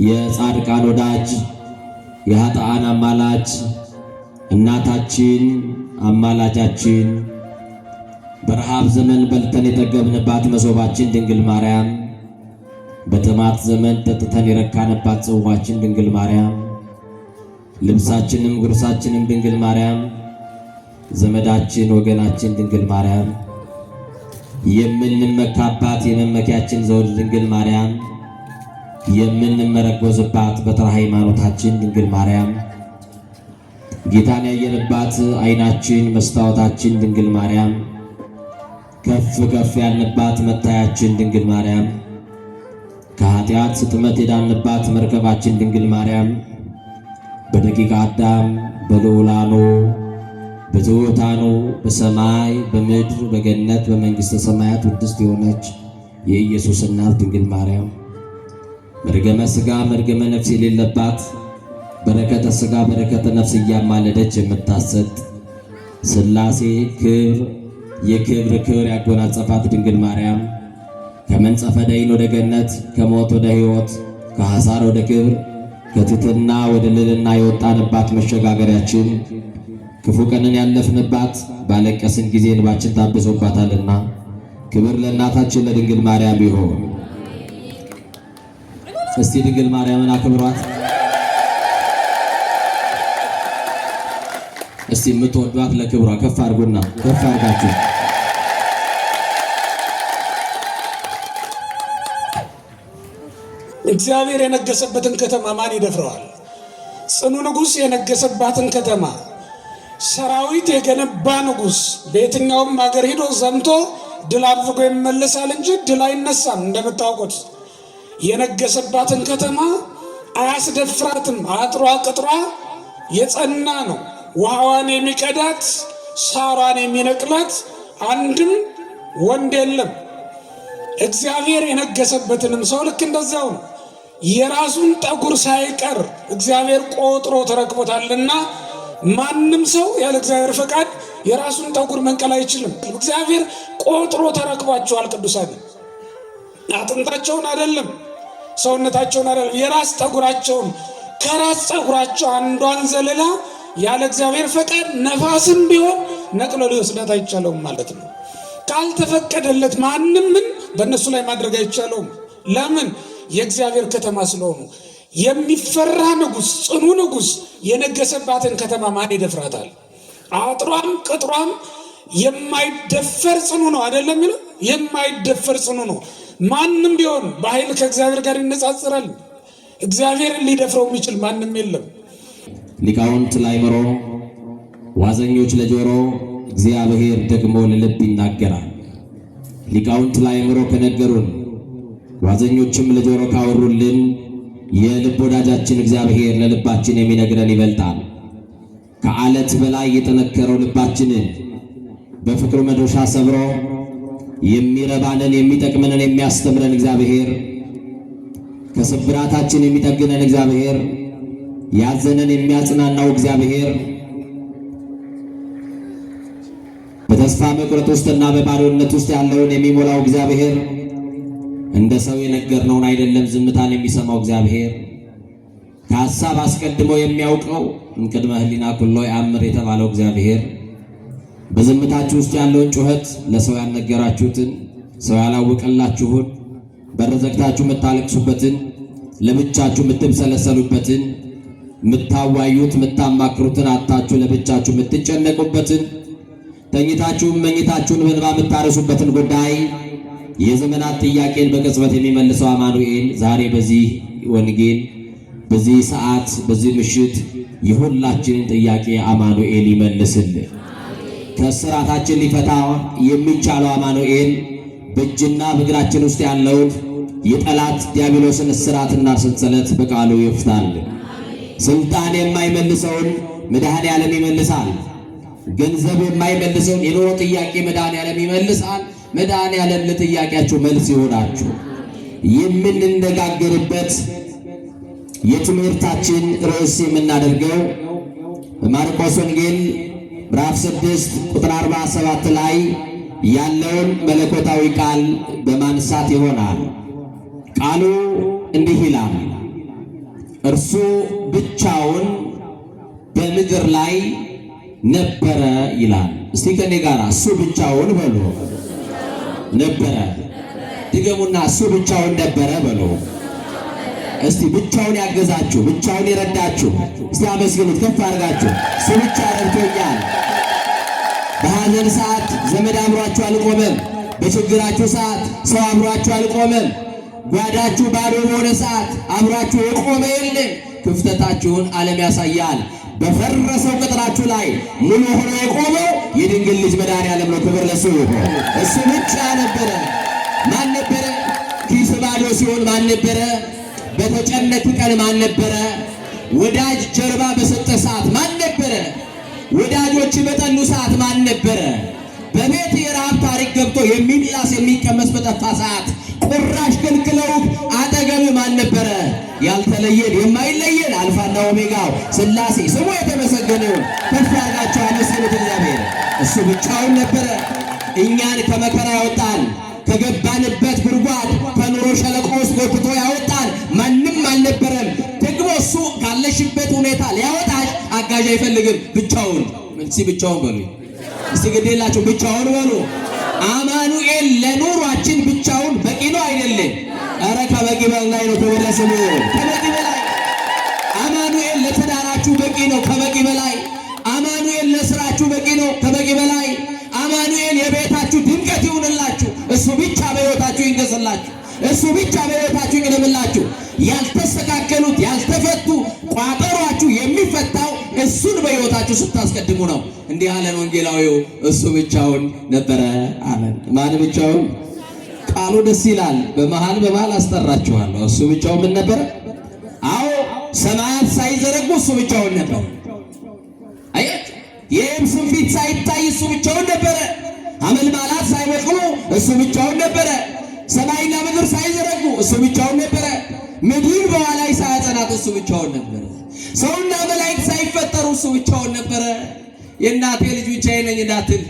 የጻድቃን ወዳጅ የኃጥአን አማላጅ እናታችን አማላጃችን በረሃብ ዘመን በልተን የጠገብንባት መሶባችን ድንግል ማርያም በጥማት ዘመን ጠጥተን የረካንባት ጽዋችን ድንግል ማርያም ልብሳችንም ጉርሳችንም ድንግል ማርያም ዘመዳችን ወገናችን ድንግል ማርያም የምንመካባት የመመኪያችን ዘውድ ድንግል ማርያም የምንመረጎዝባት በትረ ሃይማኖታችን ድንግል ማርያም ጌታን ያየንባት አይናችን መስታወታችን ድንግል ማርያም ከፍ ከፍ ያልንባት መታያችን ድንግል ማርያም ከኃጢአት ስጥመት የዳንባት መርከባችን ድንግል ማርያም በደቂቀ አዳም በልዑላኑ በትሑታኑ በሰማይ በምድር በገነት በመንግሥተ ሰማያት ውድስት የሆነች የኢየሱስ እናት ድንግል ማርያም መርገመ ሥጋ መርገመ ነፍስ የሌለባት በረከተ ሥጋ በረከተ ነፍስ እያማለደች የምታሰጥ ሥላሴ ክብር የክብር ክብር ያጎናጸፋት ድንግል ማርያም ከመንጸፈ ደይን ወደ ገነት ከሞት ወደ ሕይወት ከሐሳር ወደ ክብር ከትሕትና ወደ ልዕልና የወጣንባት መሸጋገሪያችን ክፉ ቀንን ያለፍንባት ባለቀስን ጊዜ እንባችን ታብሶባታልና ክብር ለእናታችን ለድንግል ማርያም ይሁን። እስቲ ድንግል ማርያምን አክብሯት። እስቲ የምትወዷት ለክብሯ ከፍ አድርጉና ከፍ አድርጋችሁ እግዚአብሔር የነገሰበትን ከተማ ማን ይደፍረዋል? ጽኑ ንጉሥ የነገሰባትን ከተማ ሰራዊት የገነባ ንጉሥ በየትኛውም ሀገር ሂዶ ዘምቶ ድል አድርጎ ይመለሳል እንጂ ድል አይነሳም። እንደምታውቁት የነገሰባትን ከተማ አያስደፍራትም። አጥሯ ቅጥሯ የጸና ነው። ውሃዋን የሚቀዳት ሳሯን የሚነቅላት አንድም ወንድ የለም። እግዚአብሔር የነገሰበትንም ሰው ልክ እንደዚያው ነው። የራሱን ጠጉር ሳይቀር እግዚአብሔር ቆጥሮ ተረክቦታልና ማንም ሰው ያለ እግዚአብሔር ፈቃድ የራሱን ጠጉር መንቀል አይችልም። እግዚአብሔር ቆጥሮ ተረክቧቸዋል። ቅዱሳን አጥንታቸውን አይደለም ሰውነታቸውን አይደለም የራስ ጠጉራቸውን ከራስ ጠጉራቸው አንዷን ዘለላ ያለ እግዚአብሔር ፈቃድ ነፋስም ቢሆን ነቅሎ ሊወስዳት አይቻለውም ማለት ነው። ካልተፈቀደለት ማንም ምን በእነሱ ላይ ማድረግ አይቻለውም። ለምን? የእግዚአብሔር ከተማ ስለሆኑ። የሚፈራ ንጉሥ ጽኑ ንጉሥ የነገሰባትን ከተማ ማን ይደፍራታል? አጥሯም ቅጥሯም የማይደፈር ጽኑ ነው አይደለም የሚለው? የማይደፈር ጽኑ ነው። ማንም ቢሆን በኃይል ከእግዚአብሔር ጋር ይነጻጽራል። እግዚአብሔርን ሊደፍረው የሚችል ማንም የለም። ሊቃውንት ለአእምሮ ዋዘኞች ለጆሮ እግዚአብሔር ደግሞ ለልብ ይናገራል። ሊቃውንት ለአእምሮ ከነገሩን ዋዘኞችም ለጆሮ ካወሩልን የልብ ወዳጃችን እግዚአብሔር ለልባችን የሚነግረን ይበልጣል። ከዓለት በላይ የጠነከረው ልባችንን በፍቅሩ መዶሻ ሰብሮ የሚረባንን የሚጠቅመንን የሚያስተምረን እግዚአብሔር ከስብራታችን የሚጠግነን እግዚአብሔር ያዘነን የሚያጽናናው እግዚአብሔር በተስፋ መቁረጥ ውስጥና በባዶነት ውስጥ ያለውን የሚሞላው እግዚአብሔር እንደ ሰው የነገርነውን አይደለም ዝምታን የሚሰማው እግዚአብሔር ከሐሳብ አስቀድሞ የሚያውቀው እምቅድመ ሕሊና ኩሎ ያምር የተባለው እግዚአብሔር በዝምታችሁ ውስጥ ያለውን ጩኸት ለሰው ያልነገራችሁትን ሰው ያላወቀላችሁን በር ዘግታችሁ የምታለቅሱበትን ለብቻችሁ የምትምሰለሰሉበትን የምታዋዩት የምታማክሩትን አጣችሁ ለብቻችሁ የምትጨነቁበትን ተኝታችሁም መኝታችሁን በእንባ የምታረሱበትን ጉዳይ የዘመናት ጥያቄን በቅጽበት የሚመልሰው አማኑኤል ዛሬ በዚህ ወንጌል በዚህ ሰዓት በዚህ ምሽት የሁላችንን ጥያቄ አማኑኤል ይመልስልን። ከስራታችን ሊፈታ የሚቻለው አማኑኤል በእጅና በእግራችን ውስጥ ያለውን የጠላት ዲያብሎስን እስራትና ሰንሰለት በቃሉ ይፍታልን። ስልጣን የማይመልሰውን መድኃኔዓለም ይመልሳል። ገንዘብ የማይመልሰውን የኑሮ ጥያቄ መድኃኔዓለም ይመልሳል። መድኃኔዓለም ለጥያቄያችሁ መልስ ይሆናችሁ። የምንነጋገርበት የትምህርታችን ርዕስ የምናደርገው በማርቆስ ወንጌል ምዕራፍ 6 ቁጥር 47 ላይ ያለውን መለኮታዊ ቃል በማንሳት ይሆናል። ቃሉ እንዲህ ይላል፣ እርሱ ብቻውን በምድር ላይ ነበረ ይላል። እስቲ ከኔ ጋር እሱ ብቻውን በሉ። ነበረ። ድገሙና እሱ ብቻውን ነበረ በሉ። እስቲ ብቻውን ያገዛችሁ፣ ብቻውን የረዳችሁ እስቲ አመስግኑት ከፍ አድርጋችሁ። እሱ ብቻ ረድቶኛል። በሐዘን ሰዓት ዘመድ አብሯችሁ አልቆመም። በችግራችሁ ሰዓት ሰው አብሯችሁ አልቆመም። ጓዳችሁ ባዶ በሆነ ሰዓት አብሯችሁ የቆመ የለም። ክፍተታችሁን ዓለም ያሳያል። በፈረሰው ቅጥራችሁ ላይ ሙሉ ሆኖ የቆመው የድንግል ልጅ መድኃኔዓለም ነው። ክብር ለእሱ ይሁን። እሱ ብቻ ነበረ። ማን ነበረ? ኪስ ባዶ ሲሆን ማን ነበረ? በተጨነቅ ቀን ማን ነበረ? ወዳጅ ጀርባ በሰጠ ሰዓት ማን ነበረ? ወዳጆች በጠሉ ሰዓት ማን ነበረ? በቤት የረሃብ ታሪክ ገብቶ የሚላስ የሚቀመስ በጠፋ ሰዓት ቁራሽ ከልክለው አጠገብ ማን ነበረ? ያልተለየን የማይለየን አልፋና ኦሜጋው ሥላሴ ስሙ የተመሰገነ ይሁን። ከፍ ያርጋቸው አመስግኑት እግዚአብሔር። እሱ ብቻውን ነበረ። እኛን ከመከራ ያወጣን፣ ከገባንበት ጉድጓድ ከኑሮ ሸለቆ ውስጥ ጎትቶ ያወጣን ማንም አልነበረም። ደግሞ እሱ ካለሽበት ሁኔታ ሊያወጣሽ አጋዥ አይፈልግም። ብቻውን እስቲ ብቻውን በሉ። እስቲ ግዴላችሁ ብቻውን በሉ። አማኑኤል ለኑሯችን ብቻውን በቂ ነው አይደለም? ኧረ ከበቂ በላይ ነው። ክብር ለስሙ ይሁን። ከበቂ በላይ አማኑኤል ለትዳራችሁ በቂ ነው። ከበቂ በላይ አማኑኤል ለስራችሁ በቂ ነው። ከበቂ በላይ አማኑኤል የቤታችሁ ድምቀት ይሁንላችሁ። እሱ ብቻ በሕይወታችሁ ይንገስላችሁ። እሱ ብቻ በሕይወታችሁ ይቅደምላችሁ። ያልተስተካከሉት ያልተፈቱ ቋጠሯችሁ የሚፈታው እሱን በሕይወታችሁ ስታስቀድሙ ነው። እንዲህ አለን ወንጌላዊው፣ እሱ ብቻውን ነበረ አለን። ማን ብቻውን? ቃሉ ደስ ይላል። በመሃል አስጠራችኋለሁ። እሱ ብቻውን ምን ነበረ? አዎ ሰማያት ሳይዘረጉ እሱ ብቻውን ነበር። አያችሁ፣ የየብስም ፊት ሳይታይ እሱ ብቻውን ነበረ። አመልማላት ሳይበቅሉ እሱ ብቻውን ነበረ። ሰማይና ምድር ሳይዘረጉ እሱ ብቻውን ነበረ። ምድር በኋላ ላይ ሳያጸናት እሱ ብቻውን ነበረ። ሰውና መላእክት ሳይፈጠሩ እሱ ብቻውን ነበረ። የእናቴ ልጅ ብቻዬን ነኝ እንዳትል፣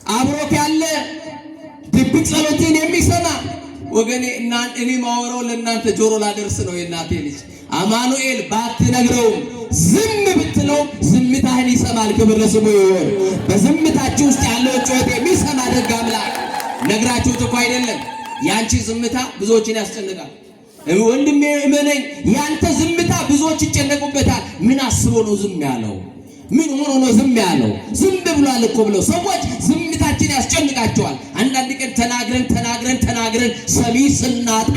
አብሮክ ያለ ድብቅ ጸሎትን የሚሰማ ወገኔ እና እኔ ማወራው ለእናንተ ጆሮ ላደርስ ነው። የእናቴ ልጅ አማኑኤል ባትነግረውም ዝም ብትለው ዝምታህን ይሰማል። ክብር ለስሙ ይሁን። በዝምታችሁ ውስጥ ያለው ጩኸት የሚሰማ ደግ አምላክ ነግራችሁት እኮ አይደለም። ያንቺ ዝምታ ብዙዎችን ያስጨንቃል። ወንድሜ እመነኝ፣ ያንተ ዝምታ ብዙዎች ይጨነቁበታል። ምን አስቦ ነው ዝም ያለው? ምን ሆኖ ነው ዝም ያለው? ዝም ብሏል እኮ ብለው ሰዎች ዝምታችን ያስጨንቃቸዋል። አንዳንድ ቀን ተናግረን ሰሚ ስናጣ፣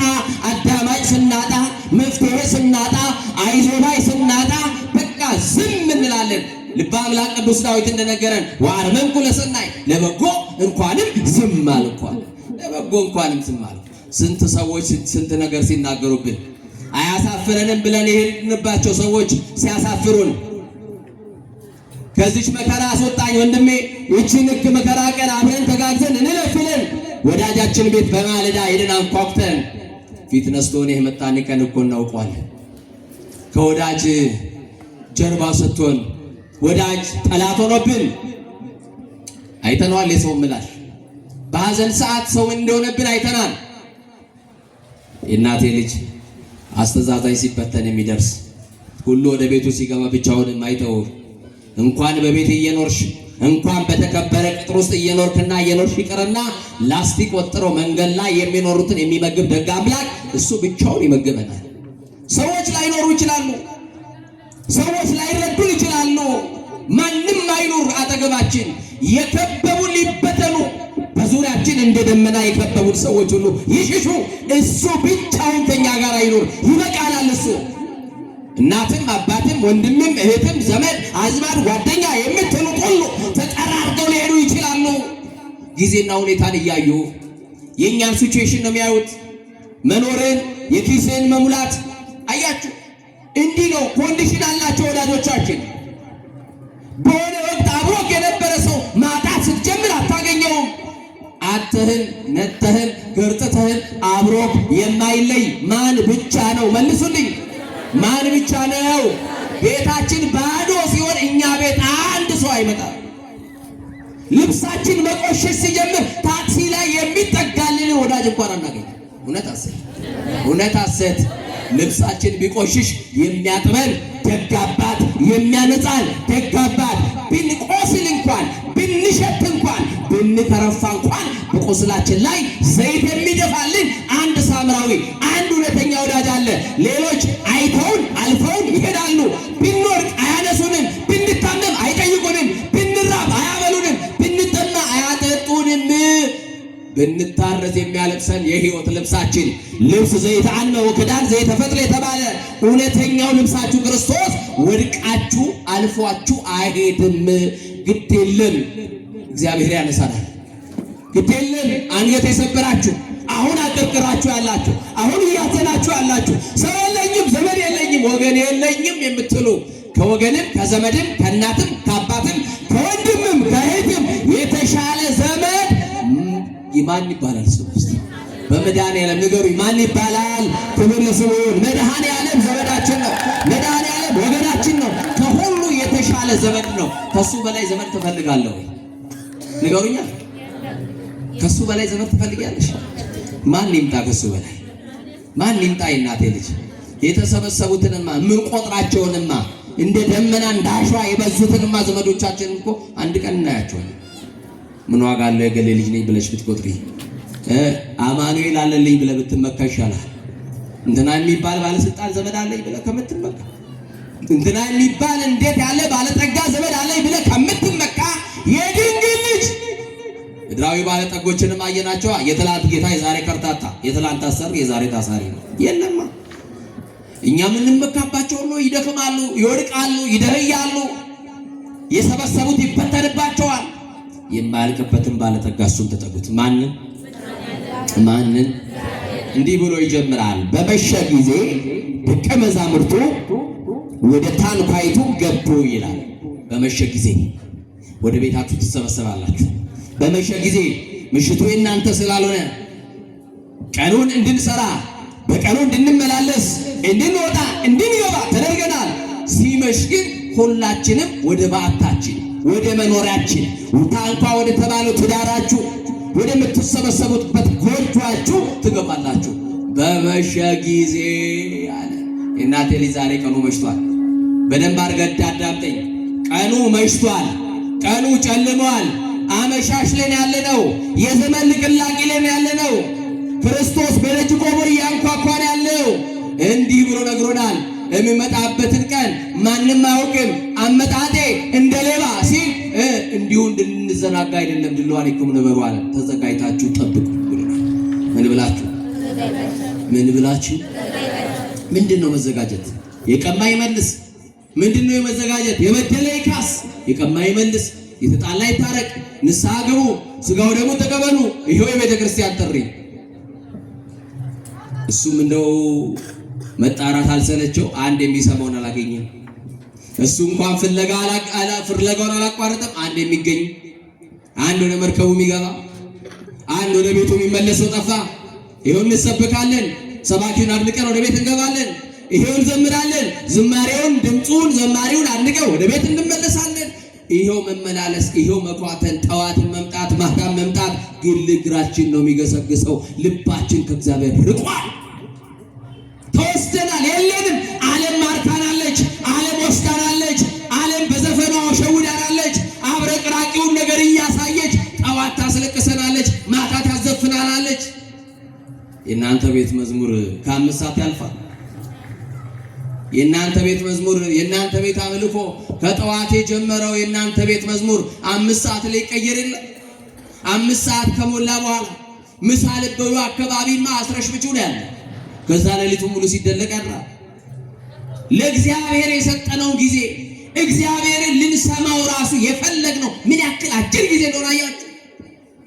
አዳማጭ ስናጣ፣ መፍትሄ ስናጣ፣ አይዞባይ ስናጣ በቃ ዝም እንላለን። ልበ አምላክ ቅዱስ ዳዊት እንደነገረን ወአርመምኩ ለሰናይ፣ ለበጎ እንኳንም ዝም አልኳል። ለበጎ እንኳንም ዝም አልኳል። ስንት ሰዎች ስንት ነገር ሲናገሩብን አያሳፍረንም ብለን የሄድንባቸው ሰዎች ሲያሳፍሩን፣ ከዚች መከራ አስወጣኝ ወንድሜ፣ ይህችን ሕግ መከራ ቀን አብረን ተጋግዘን እንለፍልን ወዳጃችን ቤት በማለዳ ሄደን አንኳኩተን ፊት ነስቶን የመጣን ቀን እኮ እናውቀዋለን። ከወዳጅ ጀርባ ሰጥቶን ወዳጅ ጠላት ሆኖብን አይተነዋል። የሰው ምላሽ በሐዘን ሰዓት ሰው እንደሆነብን አይተናል። የእናቴ ልጅ አስተዛዛኝ ሲበተን የሚደርስ ሁሉ ወደ ቤቱ ሲገባ ብቻውን የማይተው እንኳን በቤት እየኖርሽ እንኳን በተከበረ ቅጥር ውስጥ እየኖርክና እየኖርሽ ይቅርና ላስቲክ ወጥሮ መንገድ ላይ የሚኖሩትን የሚመግብ ደግ አምላክ እሱ ብቻውን ይመግበናል። ሰዎች ላይኖሩ ይችላሉ። ሰዎች ላይረዱን ይችላሉ። ማንም አይኖር አጠገባችን። የከበቡን ሊበተኑ፣ በዙሪያችን እንደ ደመና የከበቡን ሰዎች ሁሉ ይሽሹ። እሱ ብቻውን ከኛ ጋር አይኖር። ይበቃናል እሱ። እናትም አባትም ወንድምም እህትም ዘመድ አዝማድ ጓደኛ የምትሉት ሁሉ ተጠራርገው ሊሄዱ ይችላሉ። ጊዜና ሁኔታን እያዩ የእኛን ሲቹዌሽን ነው የሚያዩት። መኖርን የኪስን መሙላት አያችሁ። እንዲህ ነው ኮንዲሽን አላቸው ወዳጆቻችን። በሆነ ወቅት አብሮክ የነበረ ሰው ማጣት ስትጀምር አታገኘውም። አተህን ነተህን ገርጥተህን አብሮክ የማይለይ ማን ብቻ ነው? መልሱልኝ። ማን ብቻ ነው? ቤታችን ባዶ ሲሆን እኛ ቤት አንድ ሰው አይመጣም። ልብሳችን መቆሸሽ ሲጀምር ታክሲ ላይ የሚጠጋልን ወዳጅ እንኳን አናገኝ። እውነት ሐሰት ልብሳችን ቢቆሽሽ የሚያጥበን ደግ አባት፣ የሚያነጻን ደግ አባት፣ ብንቆስል እንኳን ብንሸት እንኳን ብንከረፋ እንኳን በቁስላችን ላይ ዘይት የሚደፋልን አንድ ሳምራዊ፣ አንድ እውነተኛ ወዳጅ አለ። ሌሎች አይተውን አልፈውን ይሄዳሉ። ብንወድቅ አያነሱንም፣ ብንታመም አይጠይቁንም፣ ብንራብ አያበሉንም፣ ብንጠማ አያጠጡንም። ብንታረዝ የሚያለብሰን የሕይወት ልብሳችን ልብስ ዘይት አንመው ክዳን ዘይተ ፈትል የተባለ እውነተኛው ልብሳችሁ ክርስቶስ ወድቃችሁ አልፏችሁ አይሄድም። ግድ የለም እግዚአብሔር ያነሳናል። ግድ የለም አንገት የሰበራችሁ አሁን አቀርቅራችሁ ያላችሁ አሁን እያዘናችሁ ያላችሁ ሰው የለኝም ዘመድ የለኝም ወገን የለኝም የምትሉ ከወገንም ከዘመድም ከእናትም ከአባትም ከወንድምም ከእህትም የተሻለ ዘመድ ማን ይባላል? ስሙ እስቲ በመድኃኔዓለም ንገሩኝ፣ ማን ይባላል? ክብር ለስሙ ይሁን። መድኃኔዓለም ዘመዳችን ነው። መድኃኔዓለም ወገናችን ነው። ከሁሉ የተሻለ ዘመድ ነው። ከሱ በላይ ዘመድ ትፈልጋለህ ወይ? ንገሩኛ። ከሱ በላይ ዘመድ ትፈልጊያለሽ? ማን ይምጣ? ከሱ በላይ ማን ይምጣ? የእናቴ ልጅ የተሰበሰቡትንማ ምን ቆጥራቸውንማ እንደ ደመና እንደ አሸዋ የበዙትንማ ዘመዶቻችን እኮ አንድ ቀን እናያቸዋለን። ምን ዋጋ አለው የገሌ ልጅ ነኝ ብለሽ ብትቆጥሪ፣ አማኑኤል አለልኝ ብለህ ብትመካ ይሻላል። እንትና የሚባል ባለስልጣን ዘመድ አለኝ ብለህ ከምትመካ፣ እንትና የሚባል እንዴት ያለ ባለጠጋ ዘመድ አለኝ ብለህ ከምትመካ የድንግል ልጅ ምድራዊ ባለጠጎችንም አየናቸዋ። የትላንት ጌታ የዛሬ ከርታታ፣ የትላንት አሰሪ የዛሬ ታሳሪ ነው። የለማ እኛ የምንመካባቸው ሁሉ ይደክማሉ፣ ይወድቃሉ፣ ይደህያሉ። የሰበሰቡት ይበተንባቸዋል። የማያልቅበትን ባለጠጋ እሱን ተጠጉት። ማንን? እንዲህ ብሎ ይጀምራል። በመሸ ጊዜ ደቀ መዛሙርቱ ወደ ታንኳይቱ ገቡ ይላል። በመሸ ጊዜ ወደ ቤታችሁ ትሰበሰባላችሁ። በመሸ ጊዜ ምሽቱ የእናንተ ስላልሆነ ቀኑን እንድንሰራ በቀኑ እንድንመላለስ እንድንወጣ እንድንገባ ተደርገናል። ሲመሽ ግን ሁላችንም ወደ በዓታችን ወደ መኖሪያችን ታንኳ ወደ ተባለው ትዳራችሁ ወደምትሰበሰቡበት ጎጆአችሁ ትገባላችሁ። በመሸ ጊዜ አለ። እናቴ ልጅ ዛሬ ቀኑ መሽቷል። በደንብ አድርገህ አዳምጠኝ። ቀኑ መሽቷል። ቀኑ ጨልሟል። አመሻሽ ላይ ያለነው የዘመን ልቅላቂ ላይ ያለነው ክርስቶስ በደጅ ቆሞ እያንኳኳን ያለው እንዲህ ብሎ ነግሮናል። የሚመጣበትን ቀን ማንም አያውቅም። አመጣጤ እንደ ሌባ ሲል እንዲሁ እንድንዘናጋ አይደለም። ድልዋኔኩም ነበሩ አለ። ተዘጋጅታችሁ ጠብቁ ብሎናል። ምን ብላችሁ? ምንድነው መዘጋጀት? የቀማ ይመልስ። ምንድነው የመዘጋጀት? የበደለ ይካስ፣ የቀማ ይመልስ፣ የተጣላ ይታረቅ፣ ንስሐ ግቡ፣ ስጋው ደግሞ ተቀበሉ። ይሄው የቤተ ክርስቲያን ጥሪ። እሱም እንደው መጣራት አልሰለቸው፣ አንድ የሚሰማውን አላገኘም። እሱ እንኳን ፍለጋውን አላቋረጠም። አንድ የሚገኝ፣ አንድ ወደ መርከቡ የሚገባ፣ አንድ ወደ ቤቱ የሚመለሰው ጠፋ። ይሄው እንሰብካለን፣ ሰባኪውን አድንቀን ወደ ቤት እንገባለን። ይሄው እንዘምራለን፣ ዝማሬውን ድምፁን ዘማሪውን አድንቀን ወደ ቤት እንመለሳለን። ይሄው መመላለስ፣ ይሄው መኳተን፣ ጠዋትን መምጣት ማታም መምጣት፣ ግን እግራችን ነው የሚገሰግሰው። ልባችን ከእግዚአብሔር ርቋል። ተወስደናል፣ የለንም። ዓለም ማርካናለች፣ ዓለም ወስዳናለች፣ ዓለም በዘፈኗ ሸውዳናለች። አብረቅራቂውን ነገር እያሳየች ጠዋት ታስለቅሰናለች፣ ማታ ታዘፍናናለች። የእናንተ ቤት መዝሙር ከ5 ሰዓት ያልፋል። የእናንተ ቤት መዝሙር፣ የእናንተ ቤት አምልኮ ከጠዋት የጀመረው የእናንተ ቤት መዝሙር 5 ሰዓት ላይ ይቀየር የለ። 5 ሰዓት ከሞላ በኋላ ምሳ ልበሉ አካባቢማ አስረሽ ብቻ ነው ያለ። ከዛ ሌሊቱ ሙሉ ሲደለቅ ያድራል። ለእግዚአብሔር የሰጠነው ጊዜ እግዚአብሔርን ልንሰማው ራሱ የፈለግነው ምን ያክል አጭር ጊዜ እንደሆነ አያችሁ።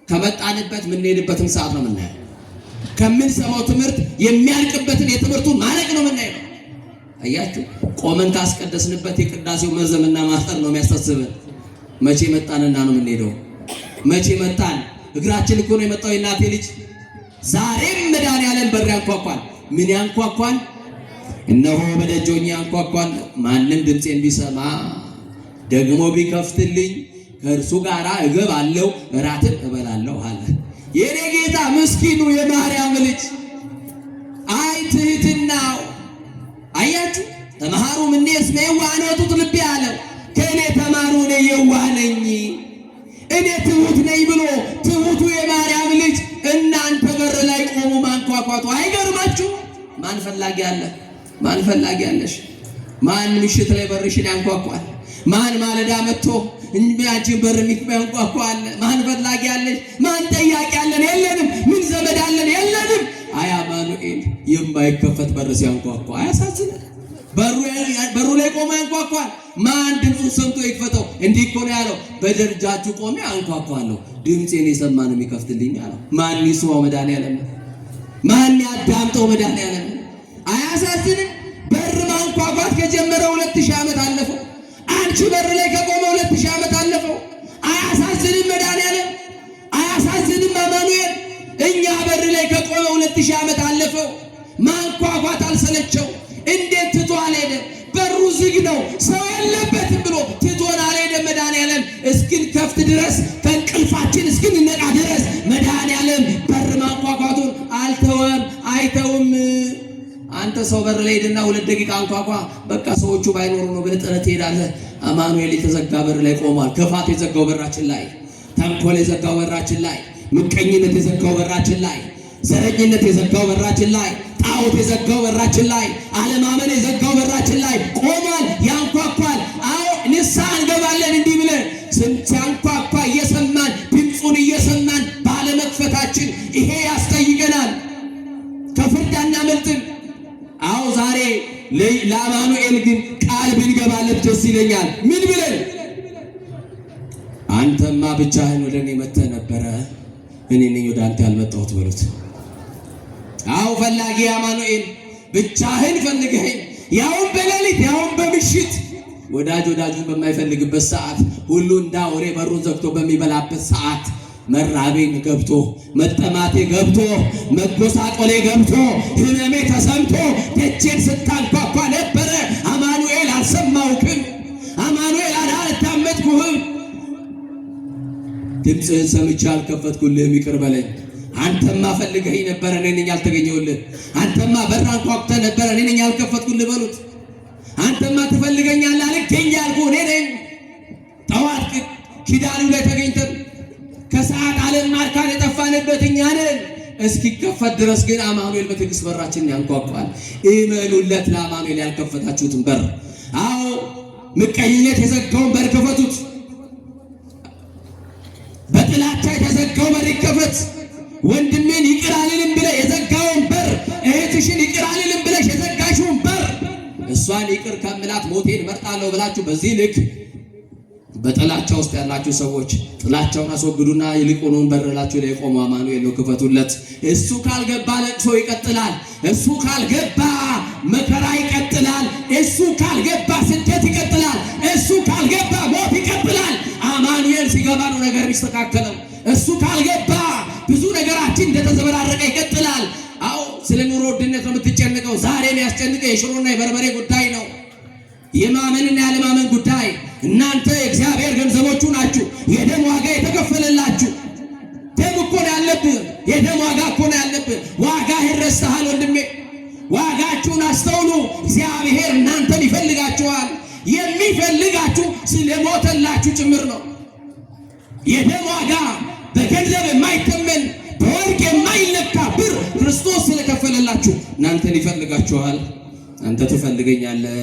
ከመጣንበት የምንሄድበትን ሰዓት ነው የምናየው። ከምንሰማው ትምህርት የሚያልቅበትን የትምህርቱን ማለቅ ነው የምናየው። አያችሁ፣ ቆመን ካስቀደስንበት የቅዳሴው መርዘምና ማፍጠር ነው የሚያሳስበን። መቼ መጣንና ነው የምንሄደው? መቼ መጣን? እግራችን እኮ ነው የመጣው። የእናቴ ልጅ ዛሬም መድኃኔዓለም በር ያንኳኳል። ምን ያንኳኳል? እነሆ በደጅ ሆኜ ያንኳኳል። ማንም ድምፄን ቢሰማ ደግሞ ቢከፍትልኝ ከእርሱ ጋር እገባለሁ፣ እራትን እበላለሁ አለ። የኔ ጌታ ምስኪኑ የማርያም ልጅ አይ ትህትናው፣ አያችሁ? ተማሩ ምኔ እስመ የዋህ ውእቱ ልቤ አለ። ከእኔ ተማሩ እኔ የዋህ ነኝ፣ እኔ ትሁት ነኝ ብሎ ትሁቱ የማርያም ልጅ እናንተ በር ላይ ቆሙ ማንኳኳቱ አይገርማችሁ? ማን ፈላጊ አለ? ማን ፈላጊ አለሽ? ማን ምሽት ላይ በርሽን ያንኳኳል? ማን ማለዳ መጥቶ አንቺን በር ያንኳኳል? ማን ፈላጊ አለሽ? ማን ጠያቂ አለን? የለንም። ምን ዘመድ አለን? የለንም። አይ አማኑኤል የማይከፈት በር ሲያንኳኳ አያሳዝንም? በሩ ላይ ቆሞ ያንኳኳል። ማን ድምፁን ሰምቶ ይክፈተው? እንዲህ እኮ ነው ያለው፣ በደጃችሁ ቆሜ አንኳኳለሁ፣ ድምፄን የሰማ ነው የሚከፍትልኝ አለው። ማን ይስማው? መድኃኒዓለም። ማን ያዳምጠው? መድኃኒዓለም። አያሳዝንም? በር ማንኳኳት ከጀመረ 2000 ዓመት አለፈው። አንቺ በር ላይ ከቆመ 2000 ዓመት አለፈው። አያሳዝንም? መድኃኒዓለም አያሳዝንም? አማኑኤል እኛ በር ላይ ከቆመ 2000 ዓመት አለፈው። ማንኳኳት አልሰለቸው። እንዴት ትቶ አልሄደም? በሩ ዝግ ነው ሰው የለበትም ብሎ ትቶን አልሄደም። መድኃኒዓለም እስክንከፍት ድረስ ከእንቅልፋችን እስክንነቃ ድረስ መድኃኒዓለም በር ማንኳኳቱን አልተወም፣ አይተውም። አንተ ሰው በር ላይ ሄድና 2 ደቂቃ አንኳኳ፣ በቃ ሰዎቹ ባይኖሩ ነው ብለህ ጥረት ትሄዳለህ። አማኑኤል የተዘጋ በር ላይ ቆሟል። ክፋት የዘጋው በራችን ላይ፣ ተንኮል የዘጋው በራችን ላይ፣ ምቀኝነት የዘጋው በራችን ላይ፣ ዘረኝነት የዘጋው በራችን ላይ፣ ጣዖት የዘጋው በራችን ላይ፣ አለማመን የዘጋው በራችን ላይ ቆሟል። ያንኳኳል። አዎ ንስሐ እንገባለን እንዲህ ብለን ሲያንኳኳ እየሰማን ድምፁን እየሰማን ባለመክፈታችን ይሄ ያስጠይቀናል። ከፍርድ አናመልጥም። አዎ ዛሬ ለአማኑኤል ግን ቃል ብንገባለት ደስ ይለኛል። ምን ብለን? አንተማ ብቻህን ወደ እኔ መጥተህ ነበረ፣ እኔ ነኝ ወደ አንተ ያልመጣሁት በሉት። አዎ ፈላጊ አማኑኤል ብቻህን ፈልገኸኝ፣ ያውም በሌሊት ያውም በምሽት ወዳጅ ወዳጁን በማይፈልግበት ሰዓት፣ ሁሉ እንዳውሬ በሩን ዘግቶ በሚበላበት ሰዓት መራቤን ገብቶ መጠማቴ ገብቶ መጎሳቆሌ ገብቶ ህመሜ ተሰምቶ ደጄን ስታንኳኳ ነበረ። አማኑኤል አልሰማውክም? አማኑኤል አልታመጥኩህም? ድምፅህን ሰምቼ አልከፈትኩልህም፣ ይቅር በለኝ። አንተማ ፈልገኸኝ ነበረ፣ እኔ ነኝ ያልተገኘሁልህ። አንተማ በር አንኳኩተህ ነበረ፣ እኔ ነኝ ያልከፈትኩልህ በሉት። አንተማ ትፈልገኛለህ፣ አልገኝ ያልኩህ እኔ ነኝ። ጠዋት ኪዳኑ ላይ ተገኝተን ከሰዓት ዓለም ማርካን የጠፋንበት እኛ ነን። እስኪከፈት ድረስ ግን አማኑኤል በትዕግስት በራችንን ያንኳኳል። እመኑለት ለአማኑኤል ያልከፈታችሁትን በር። አዎ ምቀኝነት የዘጋውን በር ክፈቱት። በጥላቻ የተዘጋው በር ይከፈት። ወንድሜን ይቅር አልልም ብለህ የዘጋውን በር፣ እህትሽን ይቅር አልልም ብለሽ የዘጋሽውን በር፣ እሷን ይቅር ከምላት ሞቴን እመርጣለሁ ብላችሁ በዚህ ልክ በጥላቻ ውስጥ ያላችሁ ሰዎች ጥላቻውን አስወግዱና ይልቁኑን በረላችሁ ላይ የቆመው አማኑኤል ነው፣ ክፈቱለት። እሱ ካልገባ ለቅሶ ይቀጥላል። እሱ ካልገባ መከራ ይቀጥላል። እሱ ካልገባ ስደት ይቀጥላል። እሱ ካልገባ ሞት ይቀጥላል። አማኑኤል ሲገባ ነው ነገር የሚስተካከለው። እሱ ካልገባ ብዙ ነገራችን እንደተዘበራረቀ ይቀጥላል። አዎ ስለ ኑሮ ውድነት ነው የምትጨነቀው። ዛሬ የሚያስጨንቀው የሽሮና የበርበሬ ጉዳይ ነው፣ የማመንና ያለማመን ጉዳይ። እናንተ የእግዚአብሔር ገንዘቦቹ ናችሁ፣ የደም ዋጋ የተከፈለላችሁ። ደም እኮ ነው ያለብህ፣ የደም ዋጋ እኮ ነው ያለብህ። ዋጋ ይረሳሃል ወንድሜ። ዋጋችሁን አስተውሉ። እግዚአብሔር እናንተን ይፈልጋችኋል። የሚፈልጋችሁ ስለሞተላችሁ ጭምር ነው። የደም ዋጋ በገንዘብ የማይተመን በወርቅ የማይለካ ብር ክርስቶስ ስለከፈለላችሁ እናንተን ይፈልጋችኋል። አንተ ትፈልገኛለህ፣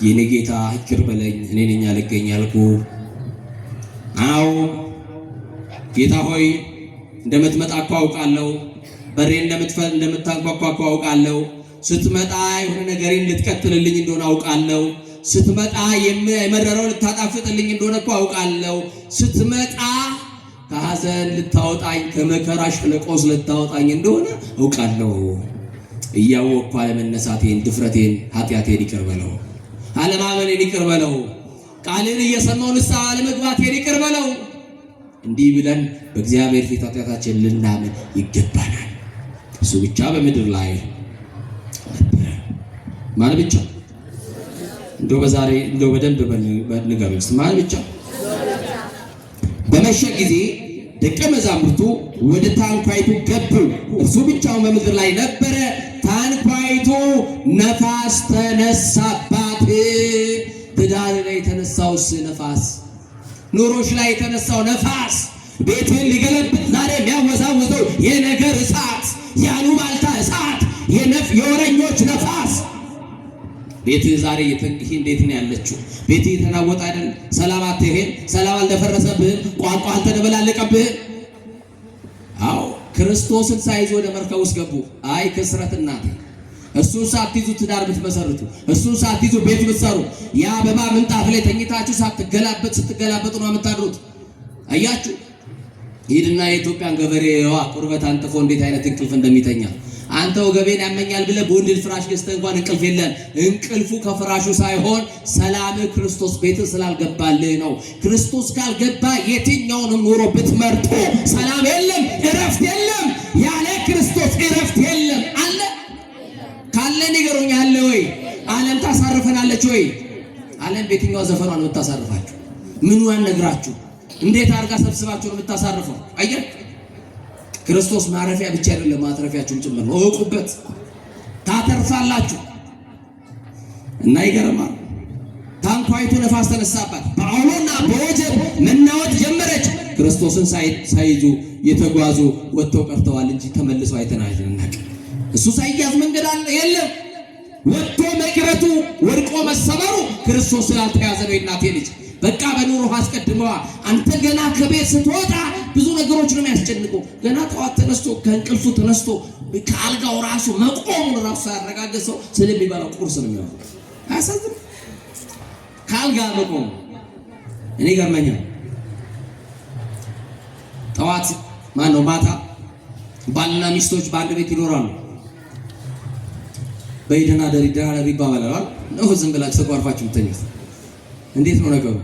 የኔ ጌታ ይቅር በለኝ፣ እኔ ነኝ አልገኝ ያልኩ። አዎ ጌታ ሆይ እንደምትመጣ እኮ አውቃለሁ። በሬ እንደምታንኳኳ እኮ አውቃለሁ። ስትመጣ የሆነ ነገሬን ልትቀጥልልኝ እንደሆነ አውቃለሁ። ስትመጣ የመረረው ልታጣፍጥልኝ እንደሆነ እኮ አውቃለሁ። ስትመጣ ከሐዘን ልታወጣኝ፣ ከመከራ ሸለቆ ልታወጣኝ እንደሆነ አውቃለሁ። እያወቅኩ አለመነሳቴን፣ ድፍረቴን፣ ኃጢአቴን ይቅር በለው። አለማመኔን ይቅር በለው። ቃልን እየሰማሁ ንስሐ አለመግባቴን ይቅር በለው። እንዲህ ብለን በእግዚአብሔር ፊት ኃጢአታችን ልናምን ይገባናል። እሱ ብቻ በምድር ላይ ነበረ። ማን ብቻ? እንደው በዛሬ እንደው በደንብ ንገሩኝ። ማን ብቻ? በመሸ ጊዜ ደቀ መዛሙርቱ ወደ ታንኳይቱ ገቡ። እርሱ ብቻውን በምድር ላይ ነበረ። ታንኳይ ታንኳይቱ ነፋስ ተነሳባት። ትዳር ላይ የተነሳውስ ነፋስ፣ ኑሮሽ ላይ የተነሳው ነፋስ፣ ቤትን ሊገለብጥ ዛሬ የሚያወዛውዘው የነገር እሳት፣ ያሉባልታ እሳት፣ የወረኞች ነፋስ ቤትህ ዛሬ እንዴት ነው ያለችው? ቤትህ የተናወጠ አይደል? ሰላም አትሄን፣ ሰላም አልደፈረሰብህ፣ ቋንቋ አልተደበላለቀብህ። አዎ ክርስቶስን ሳይዞ ወደ መርከብ ውስጥ ገቡ። አይ ክስረት እናቴ! እሱን ሳትይዙ ትዳር ብትመሰርቱ፣ እሱን ሳትይዙ ቤት ብትሰሩ፣ የአበባ ምንጣፍ ላይ ተኝታችሁ ስትገላበጡ ነው የምታድሩት። አያችሁ? ሂድና የኢትዮጵያን ገበሬዋ ቁርበት አንጥፎ እንዴት አይነት እንቅልፍ እንደሚተኛ አንተ ወገቤን ያመኛል ብለህ በወንድል ፍራሽ ገዝተህ እንኳን እንቅልፍ የለም። እንቅልፉ ከፍራሹ ሳይሆን ሰላም ክርስቶስ ቤት ስላልገባልህ ነው። ክርስቶስ ካልገባ የትኛውንም ኑሮ ብትመርጦ ሰላም የለም፣ እረፍት የለም። ያለ ክርስቶስ እረፍት የለም። አለ ካለ ንገሩኝ፣ አለ ወይ? ዓለም ታሳርፈናለች ወይ? ዓለም በየትኛው ዘፈኗን ነው የምታሳርፋችሁ? ምኑን ነግራችሁ እንዴት አድርጋ ሰብስባችሁ ነው የምታሳርፈው? አየህ፣ ክርስቶስ ማረፊያ ብቻ አይደለም ማትረፊያችሁም ጭምር ነው። እወቁበት፣ ታተርፋላችሁ። እና ይገርማል። ታንኳይቱ ነፋስ ተነሳባት፣ በአውሎና በወጀብ መናወጥ ጀመረች። ክርስቶስን ሳይዙ የተጓዙ ወጥተው ቀርተዋል እንጂ ተመልሰው አይተናናቅ። እሱ ሳይያዝ መንገድ አለ የለም። ወጥቶ መቅረቱ ወድቆ መሰበሩ ክርስቶስ ስላልተያዘ ነው። የእናቴ ልጅ በቃ በኑሮ አስቀድመዋ። አንተ ገና ከቤት ስትወጣ ብዙ ነገሮች ነው የሚያስጨንቁ። ገና ጠዋት ተነስቶ ከእንቅልፉ ተነስቶ ከአልጋው ራሱ መቆሙን ራሱ ያረጋገጠ ሰው ስለሚበላው ቁርስ ነው የሚሆነው። አያሳዝንም? ከአልጋ መቆሙ እኔ ገርመኛል። ጠዋት ማነው ማታ ባልና ሚስቶች በአንድ ቤት ይኖራሉ። በይደና ደሪ ይባባላል ነው። ዝም ብላችሁ ተቋርፋችሁ የምትተኙት እንዴት ነው ነገሩ?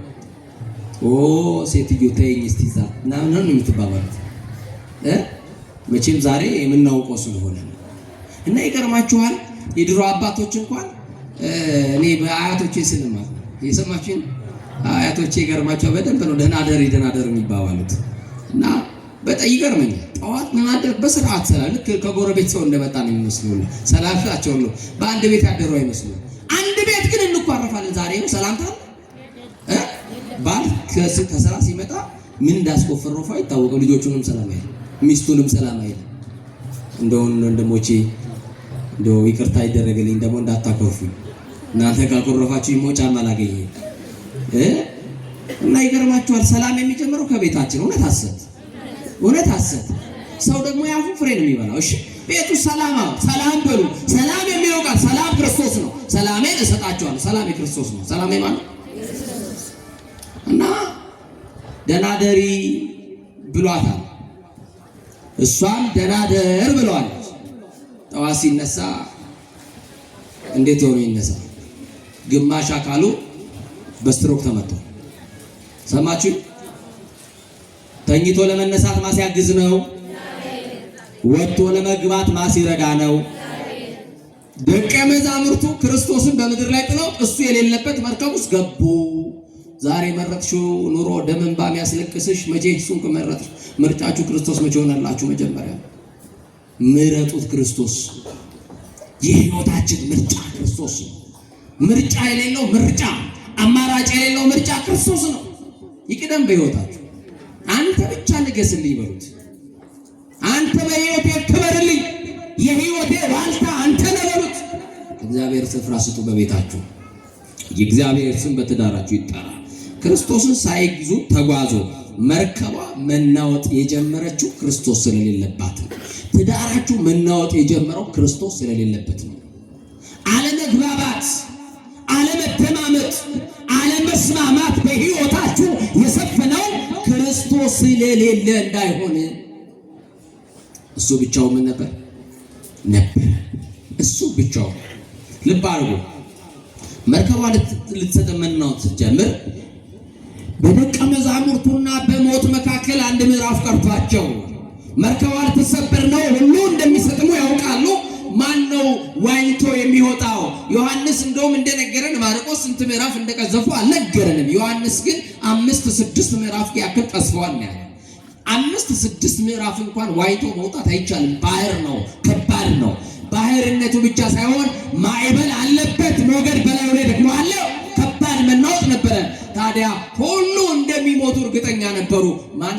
ኦ ሴትዮ ተይኝ እስቲ እዛ ምናምን ነው የምትባባሉት። መቼም ዛሬ የምናውቀው ስለሆነ እና ይገርማችኋል። የድሮ አባቶች እንኳን እኔ በአያቶቼ ስንማር የሰማችሁኝ አያቶቼ ይገርማችኋል በደንብ ነው ደህና ደር የሚባባሉት። እና በጣም ይገርመኛል። ጠዋት ደህና ደር በስርዓት ሰላም፣ ልክ ከጎረቤት ሰው እንደመጣ ነው የሚመስለው። ሰላምታቸው ነው በአንድ ቤት ያደሩ አይመስሉም። አንድ ቤት ግን እንኳረፋለን። ዛሬ ነው ሰላምታ ባል ከስራ ሲመጣ ምን እንዳስቆፈረው አይታወቅም። ልጆቹንም ሰላም አይል፣ ሚስቱንም ሰላም አይል። ወንድሞቼ እንደው ይቅርታ ይደረግልኝ ደግሞ እንዳታኮርፉኝ። እናንተ ካኮረፋችሁ ይሞጫም አላገኘ እና ይገርማችኋል። ሰላም የሚጀምረው ከቤታችን። እውነት ሐሰት ሰው ደግሞ ያፉ ፍሬ ነው የሚበላው። እሺ ቤቱ ሰላም በሉ። ሰላም የሚለው ቃል ሰላም ክርስቶስ ነው። ሰላሜን እሰጣችኋለሁ። ሰላም የክርስቶስ ነው። ሰላም ማለት እና ደናደሪ ብሏታል። እሷም ደናደር ብለዋለች። ጠዋት ሲነሳ እንዴት ሆኖ ይነሳ? ግማሽ አካሉ በስትሮክ ተመቶ። ሰማችሁ? ተኝቶ ለመነሳት ማሲያግዝ ነው። ወጥቶ ለመግባት ማሲረዳ ነው። ደቀ መዛሙርቱ ክርስቶስን በምድር ላይ ጥለው እሱ የሌለበት መርከብ ውስጥ ገቡ። ዛሬ መረጥሽው ኑሮ ደም እንባ የሚያስለቅስሽ መቼ እሱን ከመረጥሽ ምርጫችሁ ክርስቶስ መቼ ሆነላችሁ? መጀመሪያ ምረጡት ክርስቶስ። የህይወታችን ምርጫ ክርስቶስ ነው። ምርጫ የሌለው ምርጫ፣ አማራጭ የሌለው ምርጫ ክርስቶስ ነው። ይቅደም በህይወታችሁ። አንተ ብቻ ንገስልኝ በሉት። አንተ በህይወቴ ክበርልኝ፣ የህይወቴ ዋልታ አንተ ነህ በሉት። እግዚአብሔር ስፍራ ስጡ በቤታችሁ። የእግዚአብሔር ስም በትዳራችሁ ይጠራ። ክርስቶስን ሳይግዙ ተጓዙ። መርከቧ መናወጥ የጀመረችው ክርስቶስ ስለሌለባት ነው። ትዳራችሁ መናወጥ የጀመረው ክርስቶስ ስለሌለበት ነው። አለመግባባት፣ አለመተማመጥ፣ አለመስማማት በህይወታችሁ የሰፈነው ክርስቶስ ስለሌለ እንዳይሆን። እሱ ብቻው ምን ነበር? እሱ ብቻው። ልብ አድርጉ። መርከቧ ልትሰጠመናወጥ ስትጀምር በደቀ መዛሙርቱና በሞት መካከል አንድ ምዕራፍ ቀርቷቸው መርከቧ ልትሰበር ነው። ሁሉ እንደሚሰጥሙ ያውቃሉ። ማን ነው ዋኝቶ የሚወጣው? ዮሐንስ እንደውም እንደነገረን ማርቆስ ስንት ምዕራፍ እንደቀዘፉ አልነገረንም። ዮሐንስ ግን 5-6 ምዕራፍ ያክል ቀዝፈዋል ነው። 5-6 ምዕራፍ እንኳን ዋኝቶ መውጣት አይቻልም። ባህር ነው፣ ከባድ ነው። ባህርነቱ ብቻ ሳይሆን ማዕበል አለበት፣ ሞገድ በላዩ ላይ ደግሞ አለ። ከባድ መናወጥ ነበረ። ታዲያ ሁሉ እንደሚሞቱ እርግጠኛ ነበሩ። ማን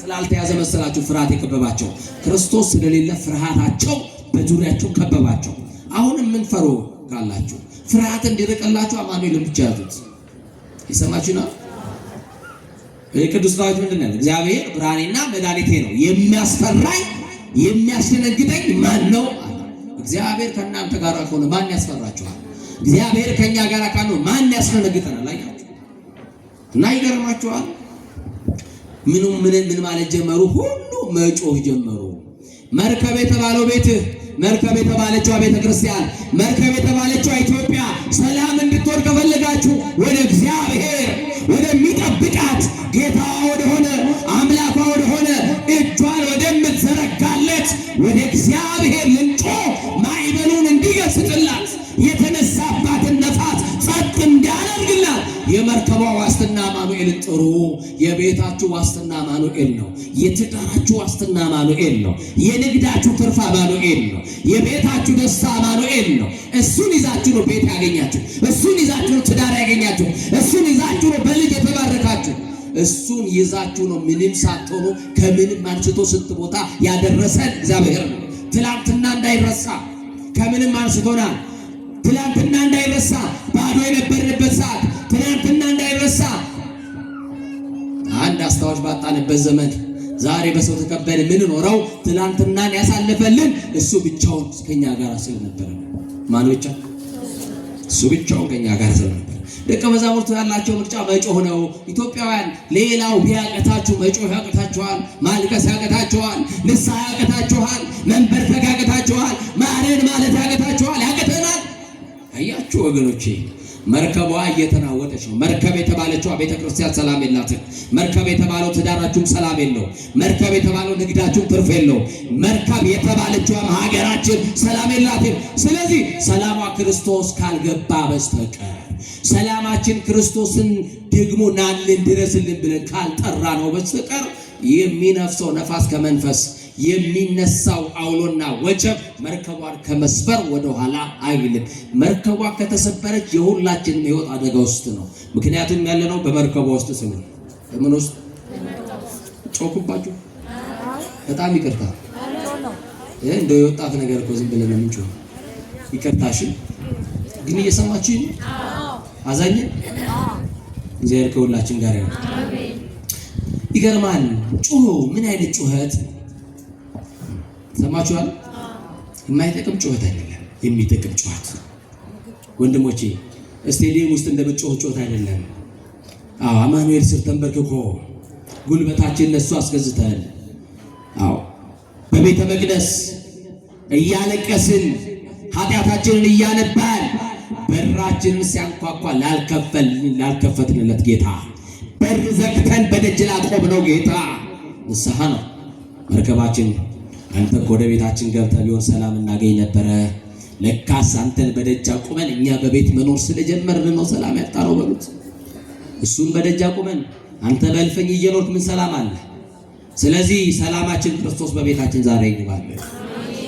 ስላልተያዘ መሰላችሁ ፍርሃት የከበባቸው? ክርስቶስ ስለሌለ ፍርሃታቸው በዙሪያቸው ከበባቸው። አሁን ምን ፈሩ ካላችሁ ፍርሃት እንዲርቅላችሁ አማኑኤልን ብቻ ያዙት። ይሰማችሁ ነው። ቅዱስ ዳዊት ምንድን ነው? እግዚአብሔር ብርሃኔና መድኃኒቴ ነው፣ የሚያስፈራኝ የሚያስደነግጠኝ ማን ነው? እግዚአብሔር ከእናንተ ጋር ከሆነ ማን ያስፈራችኋል? እግዚአብሔር ከኛ ጋር ካለው ማን ያስደነግጠናል? አያችሁ እና ይገርማችኋል። ምን ማለት ጀመሩ? ሁሉ መጮህ ጀመሩ። መርከብ የተባለው ቤት፣ መርከብ የተባለችው ቤተክርስቲያን፣ መርከብ የተባለችው ኢትዮጵያ ሰላም እንድትወርድ ከፈለጋችሁ ወደ እግዚአብሔር ወደሚጠብቃት ጌታ ወደሆነ አምላኳ ወደሆነ እጇን ወደምትዘረጋለት ወደ እግዚአብሔር ልንጮ ማዕበሉን እንዲገስጥላት የተነሳባትን ነፋስ ጸጥ እንዲያደርግላት የመርከቧ ዋስትና አማኑኤልን ጥሩ። የቤታችሁ ዋስትና አማኑኤል ነው። የትዳራችሁ ዋስትና አማኑኤል ነው። የንግዳችሁ ትርፍ አማኑኤል ነው። የቤታችሁ ደስታ አማኑኤል ነው። እሱን ይዛችሁ ነው ቤት ያገኛችሁ። እሱን ይዛችሁ ነው ትዳር ያገኛችሁ። እሱን ይዛችሁ ነው በልጅ የተባረካችሁ። እሱን ይዛችሁ ነው ምንም ሳትሆኑ ከምንም አንስቶ ስንት ቦታ ያደረሰን እግዚአብሔር ነው። ትላንትና እንዳይረሳ ከምንም አንስቶናል። ትላንትና እንዳይረሳ ባዶ የነበርንበት ሰዓት ትላንትና እንዳይረሳ አንድ አስታዋሽ ባጣንበት ዘመን ዛሬ በሰው ተከበን ምን ኖረው ትላንትናን ያሳለፈልን እሱ ብቻውን ከኛ ጋር ስለነበረ ማን ብቻ? እሱ ብቻውን ከኛ ጋር ስለነበረ። ደቀ መዛሙርቱ ያላቸው ምርጫ መጮህ ነው። ኢትዮጵያውያን ሌላው ቢያቀታችሁ መጮህ ያቀታችኋል፣ ማልቀስ ያቀታችኋል፣ ንስሐ ያቀታችኋል፣ መንበርከክ ያቀታችኋል፣ ማረን ማለት ያቀታችኋል፣ ያቀተናል። አያችሁ ወገኖቼ መርከቧ እየተናወጠች ነው። መርከብ የተባለችው ቤተክርስቲያን ሰላም የላትም። መርከብ የተባለው ትዳራችሁም ሰላም የለው። መርከብ የተባለው ንግዳችሁም ትርፍ የለው። መርከብ የተባለችው ሀገራችን ሰላም የላትም። ስለዚህ ሰላሟ ክርስቶስ ካልገባ በስተቀር ሰላማችን ክርስቶስን ደግሞ ናልን ድረስልን ብለን ካልጠራ ነው በስተቀር የሚነፍሰው ነፋስ ከመንፈስ የሚነሳው አውሎና ወጀብ መርከቧን ከመስበር ወደ ኋላ አይልም። መርከቧ ከተሰበረች የሁላችንም ሕይወት አደጋ ውስጥ ነው። ምክንያቱም ያለነው በመርከቧ ውስጥ ስለሆነ። በምን ውስጥ ጮኩባችሁ? በጣም ይቅርታ። እንደው የወጣት ነገር እኮ ዝም ብለን ምንጮ ይቅርታሽ። ግን እየሰማችሁ አዛኝ እግዚአብሔር ከሁላችን ጋር ይሁን። ይገርማል። ጩሁ ምን አይነት ጩኸት ሰማችኋል? የማይጠቅም ጩኸት አይደለም፣ የሚጠቅም ጩኸት። ወንድሞቼ ስቴዲየም ውስጥ እንደምትጮህ ጩኸት አይደለም። አማኑኤል ስር ተንበርክኮ ጉልበታችን ለሱ አስገዝተን በቤተ መቅደስ እያለቀስን ኃጢአታችንን እያነባን በራችንን ሲያንኳኳ ላልከፈትንለት ጌታ በር ዘግተን በደጅ ላቆምነው ጌታ ንስሐ ነው መርከባችን። አንተ ወደ ቤታችን ገብተህ ቢሆን ሰላም እናገኝ ነበረ። ለካስ አንተን በደጅ አቁመን እኛ በቤት መኖር ስለጀመርን ነው ሰላም ያጣነው በሉት። እሱን በደጅ አቁመን አንተ በእልፍኝ እየኖርክ ምን ሰላም አለ? ስለዚህ ሰላማችን ክርስቶስ በቤታችን ዛሬ ይግባልን።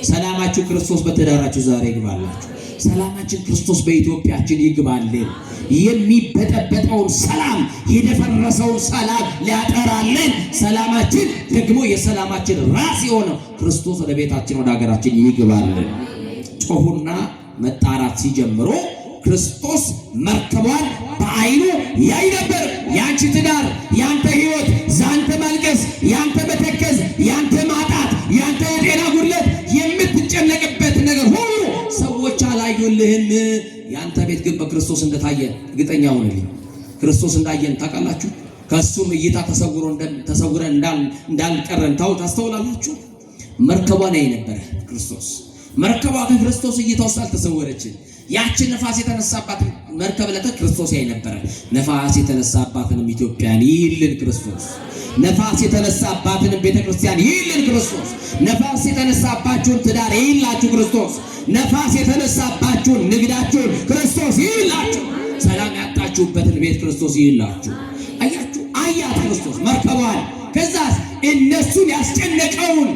ሰላማችሁ ክርስቶስ በትዳራችሁ ዛሬ ይግባላችሁ። ሰላማችን ክርስቶስ በኢትዮጵያችን ይግባልን። የሚበጠበጠውን ሰላም የደፈረሰውን ሰላም ሊያጠራልን ሰላማችን ደግሞ የሰላማችን ራስ የሆነው ክርስቶስ ወደ ቤታችን ወደ ሀገራችን ይግባልን። ጮሁና መጣራት ሲጀምሩ ክርስቶስ መርከቧን በዓይኑ ያይ ነበር። ያንቺ ትዳር፣ ያንተ ህይወት፣ ያንተ ማልቀስ፣ ያንተ መተከዝ፣ ያንተ ማጣት፣ ያንተ የጤና ጉድለት የምትጨነቅበት ነገር ሁሉ ሰዎች አላዩልህም። ያንተ ቤት ግን በክርስቶስ እንደታየ እርግጠኛ ሆነልኝ። ክርስቶስ እንዳየን ታውቃላችሁ። ከሱም እይታ ተሰውረን እንዳልቀረን ታስተውላላችሁ። መርከቧን ያይ ነበረ ክርስቶስ። መርከቧ ከክርስቶስ እይታ ውስጥ አልተሰወረችም። ያችን ነፋስ የተነሳባትን መርከብ ለተ ክርስቶስ ያይ ነበረ። ነፋስ የተነሳባትንም ኢትዮጵያን ይልን ክርስቶስ። ነፋስ የተነሳባትንም ቤተክርስቲያን ይልን ክርስቶስ። ነፋስ የተነሳባችሁን ትዳር ይላችሁ ክርስቶስ። ነፋስ የተነሳባችሁን ንግዳችሁን ክርስቶስ ይላችሁ። ሰላም ያጣችሁበትን ቤት ክርስቶስ ይላችሁ። አያችሁ፣ አያት ክርስቶስ መርከቧን። ከዛስ እነሱን ያስጨነቀውን